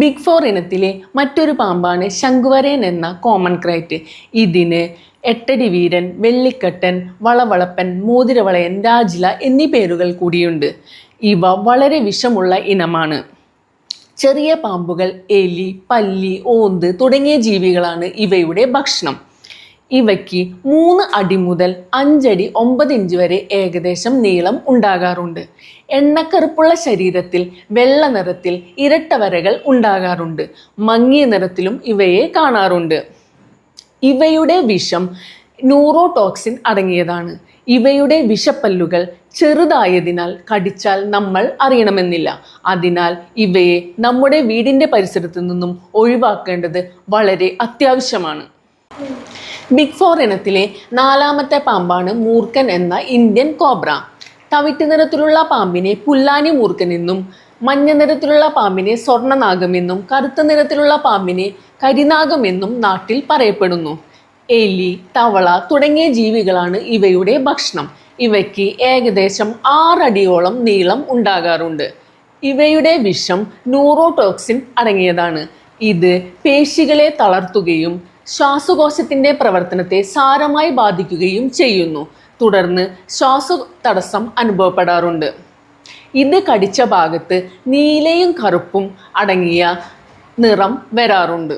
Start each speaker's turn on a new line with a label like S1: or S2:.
S1: Big four ഇനത്തിലെ മറ്റൊരു പാമ്പാണ് ശംഖുവരയൻ എന്ന common ക്രൈറ്റ്. ഇതിന് എട്ടടി വീരൻ, വെള്ളിക്കട്ടൻ, വളവളപ്പൻ, മോതിരവളയൻ, രാജില എന്നീ പേരുകൾ കൂടിയുണ്ട്. ഇവ വളരെ വിഷമുള്ള ഇനമാണ്. ചെറിയ പാമ്പുകൾ, എലി, പല്ലി, ഓന്ത് തുടങ്ങിയ ജീവികളാണ് ഇവയുടെ ഭക്ഷണം. ഇവയ്ക്ക് 3 അടി മുതൽ 5 അടി 9 ഇഞ്ച് വരെ ഏകദേശം നീളം ഉണ്ടാകാറുണ്ട്. എണ്ണക്കറുപ്പുള്ള ശരീരത്തിൽ വെള്ള നിറത്തിൽ ഇരട്ട വരകൾ ഉണ്ടാകാറുണ്ട്. മങ്ങിയ നിറത്തിലും ഇവയെ കാണാറുണ്ട്. ഇവയുടെ വിഷം ന്യൂറോടോക്സിൻ അടങ്ങിയതാണ്. ഇവയുടെ വിഷപ്പല്ലുകൾ ചെറുതായതിനാൽ കടിച്ചാൽ നമ്മൾ അറിയണമെന്നില്ല. അതിനാൽ ഇവയെ നമ്മുടെ വീടിൻ്റെ പരിസരത്തു നിന്നും ഒഴിവാക്കേണ്ടത് വളരെ അത്യാവശ്യമാണ്. ബിഗ് ഫോർ ഇനത്തിലെ 4ാമത്തെ പാമ്പാണ് മൂർഖൻ എന്ന ഇന്ത്യൻ കോബ്ര. തവിട്ട് നിറത്തിലുള്ള പാമ്പിനെ പുല്ലാനി മൂർഖൻ എന്നും, മഞ്ഞ നിറത്തിലുള്ള പാമ്പിനെ സ്വർണ്ണനാഗം എന്നും, കറുത്ത നിറത്തിലുള്ള പാമ്പിനെ കരിനാഗം എന്നും നാട്ടിൽ പറയപ്പെടുന്നു. എലി, തവള തുടങ്ങിയ ജീവികളാണ് ഇവയുടെ ഭക്ഷണം. ഇവയ്ക്ക് ഏകദേശം 6 അടിയോളം നീളം ഉണ്ടാകാറുണ്ട്. ഇവയുടെ വിഷം ന്യൂറോടോക്സിൻ അടങ്ങിയതാണ്. ഇത് പേശികളെ തളർത്തുകയും ശ്വാസകോശത്തിന്റെ പ്രവർത്തനത്തെ സാരമായി ബാധിക്കുകയും ചെയ്യുന്നു. തുടർന്ന് ശ്വാസതടസ്സം അനുഭവപ്പെടാറുണ്ട്. ഇത് കടിച്ച ഭാഗത്ത് നീലയും കറുപ്പും അടങ്ങിയ നിറം വരാറുണ്ട്.